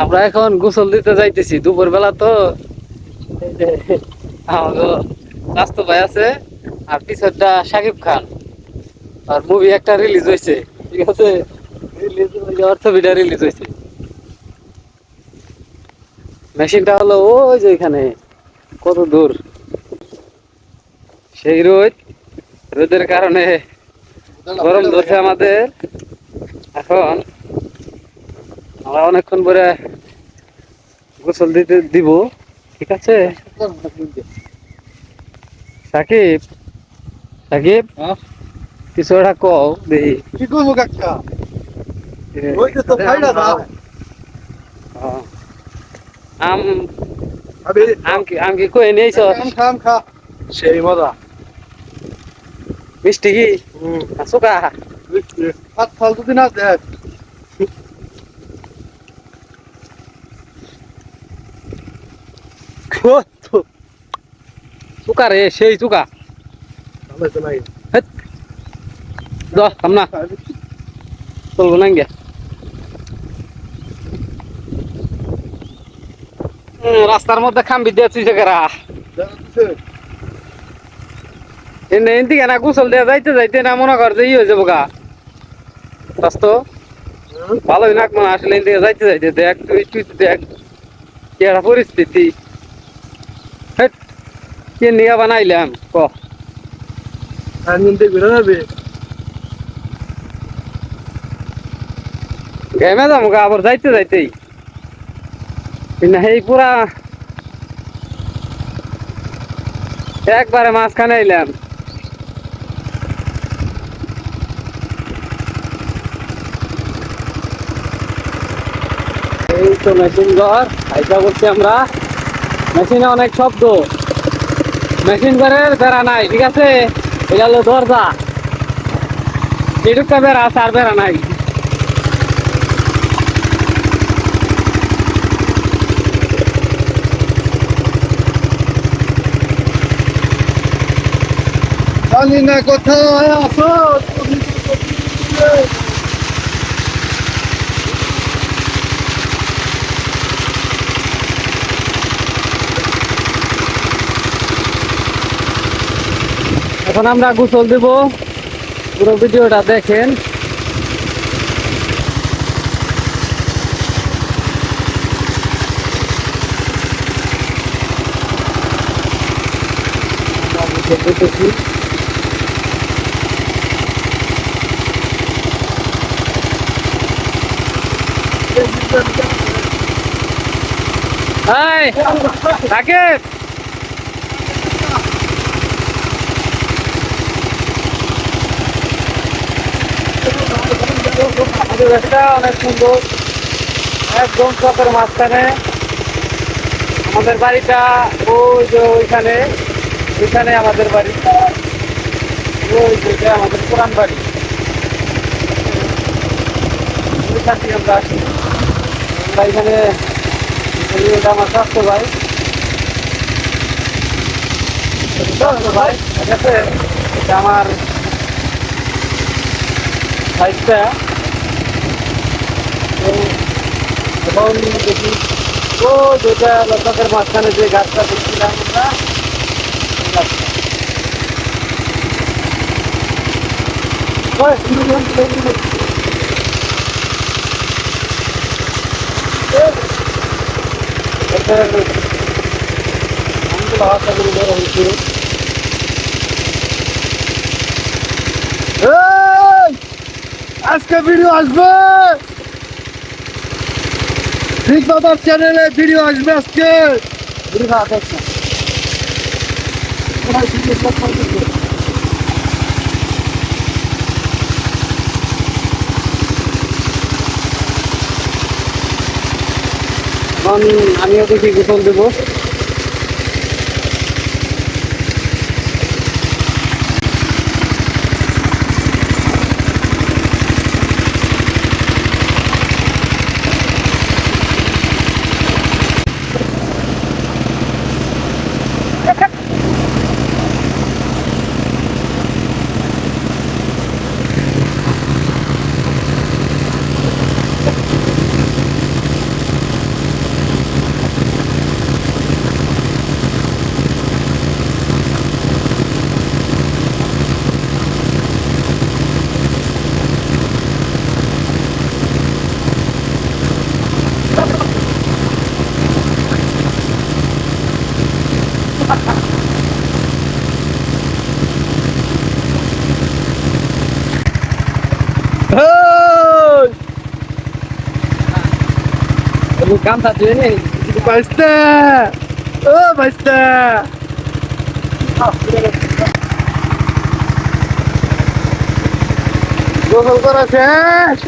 আমরা এখন গোসল দিতে যাইতেছি দুপুর বেলা তো। এই যে আমাদের স্বাস্থ্য ভাই আছে আর পিছনটা শাকিব খান আর মুভি একটা রিলিজ হয়েছে, ঠিক আছে? রিলিজ ছবিটা রিলিজ হয়েছে। মেশিনটা হলো ওই যে এখানে, কত দূর সেই রোদ, রোদের কারণে গরম ধরছে আমাদের। এখন আমরা অনেকক্ষণ পরে গোসল দিতে দিব, ঠিক আছে? সাকিব, সাকিব কিছু একটা কও দেখি। কি করবো কাকা? ওই যে তো ফাইডা দাও। আম আবে আম কি কই নিয়েছ? খাম খা। সেই মজা। মিষ্টি কি সুকা? হাত ফালতু দিন আছে দেখ। সুকা রে, সেই সুকা। ভালো তো নাই। না চলবো না গিয়া। রাস্তার মধ্যে খাম্বি দিয়ে তুই কেরা এনে এনতি কেনা গোসল দেওয়া যাইতে যাইতে না মনে কর যে ই হয়ে যাবো গা। রাস্ত ভালোই নাক মানে আসলে এদিকে যাইতে যাইতে দেখ তুই দেখ কি একটা পরিস্থিতি। কে নিয়ে বানাইলাম ক? ঘেমে যাবো গা আবার যাইতে যাইতেই এই পুরা একবারে মাঝখানে আইলাম। এই তো মেশিন ঘর আইসা করছি আমরা। মেশিনে অনেক শব্দ, মেশিন ঘরের বেড়া নাই, ঠিক আছে? এটা হলো দরজা, এটুকটা বেড়া আছে আর বেড়া নাই। জানি না কোথায় আছো তুমি। এখন আমরা গোসল দেব, পুরো ভিডিওটা দেখেন। দেখতেছি রাকেশ পরিবেশটা অনেক সুন্দর, একদম চকের মাঝখানে। আমাদের বাড়িটা ওই যে ওইখানে, ওইখানে আমাদের বাড়ি, ওই যে আমাদের পুরান বাড়ি। ওইখান থেকে আমরা আসি। আমরা এখানে আমার স্বাস্থ্য ভাই, ভাই ঠিক আছে, এটা আমার বাইকটা। এখন দেখি ও যেটা লতাকের মাঝখানে যে গাছটা দেখছিলাম আমরা, আজকে ভিডিও আসবে, ঠিক বাবার চ্যানেলে ভিডিও আসবে আজকে। আমিও দেখি গোসল দেবো। আমি কামটা দিয়ে নেই বাইস্তা ও বাইস্তা গোসল করা শেষ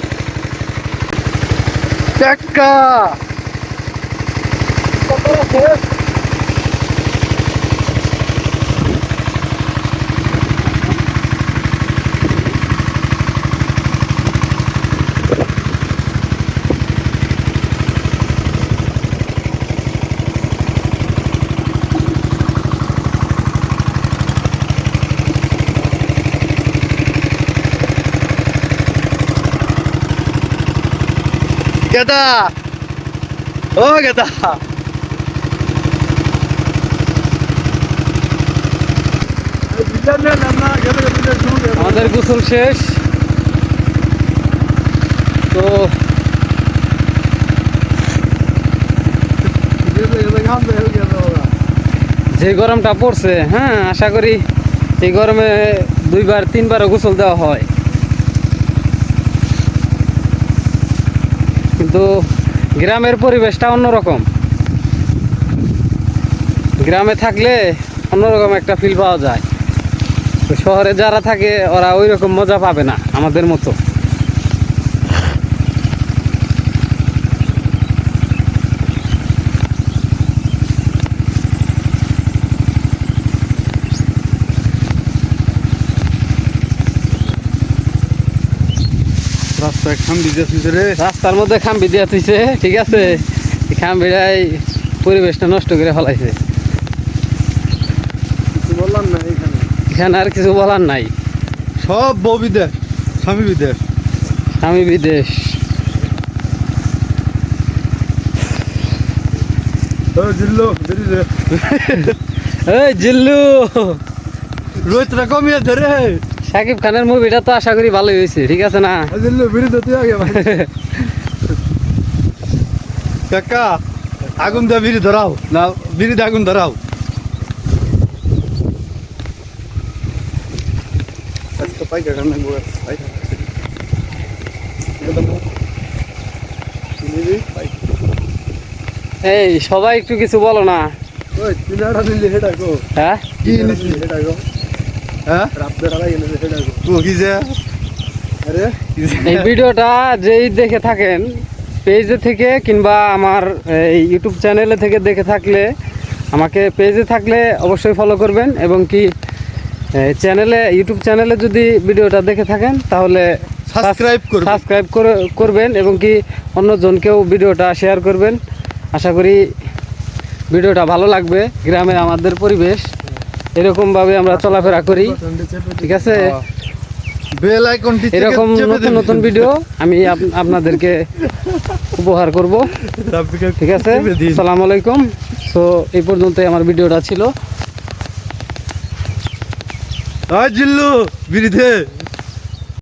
টাকা গেদা ও গেদা আমাদের গোসল শেষ তো যে গরমটা পড়ছে হ্যাঁ আশা করি এই গরমে 2-3বার গোসল দেওয়া হয় কিন্তু গ্রামের পরিবেশটা অন্যরকম গ্রামে থাকলে অন্যরকম একটা ফিল পাওয়া যায় তো শহরে যারা থাকে ওরা ওই রকম মজা পাবে না আমাদের মতো রাস্তায় খাম্বি দিয়েছিস রে রাস্তার মধ্যে খাম্বি দিয়া থইছে ঠিক আছে এই খাম্বিটাই পরিবেশটা নষ্ট করে ফেলাইছে কিছু বললাম না এখানে এখানে আর কিছু বলার নাই সব বউ বিদেশ স্বামী বিদেশ আমি বিদেশ ও জিল্লো দেরি রে এই জিল্লু রোহিতটা কমিয়ে দে রে সাকিব খানের মুভিটা তো আশা করি ভালোই হয়েছে ঠিক আছে না জিল্লো বিড়ি দে তুই আগে ভাই কাকা আগুন দে বিড়ি ধরাও না বিড়ি দে আগুন ধরাও আজকে পাই কাকা না গোয়া পাই এই সবাই একটু কিছু বলো না ওই তিনাড়া নিলে হেডা গো হ্যাঁ কি নিলি হেডা গো হ্যাঁ রাতে রাতে গেলে হেডা গো ও কি যে আরে এই ভিডিওটা যেই দেখে থাকেন পেজে থেকে কিংবা আমার এই ইউটিউব চ্যানেলে থেকে দেখে থাকলে আমাকে পেজে থাকলে অবশ্যই ফলো করবেন এবং কি চ্যানেলে ইউটিউব চ্যানেলে যদি ভিডিওটা দেখে থাকেন তাহলে সাবস্ক্রাইব করবেন এবং কি অন্যজনকেও ভিডিওটা শেয়ার করবেন আশা করি ভিডিওটা ভালো লাগবে গ্রামে আমাদের পরিবেশ এরকমভাবে আমরা চলাফেরা করি ঠিক আছে বেল আইকনটি এরকম নতুন নতুন ভিডিও আমি আপনাদেরকে উপহার করব ঠিক আছে আসসালামু আলাইকুম সো এই পর্যন্তই আমার ভিডিওটা ছিল জিল্লু বিড়ি দে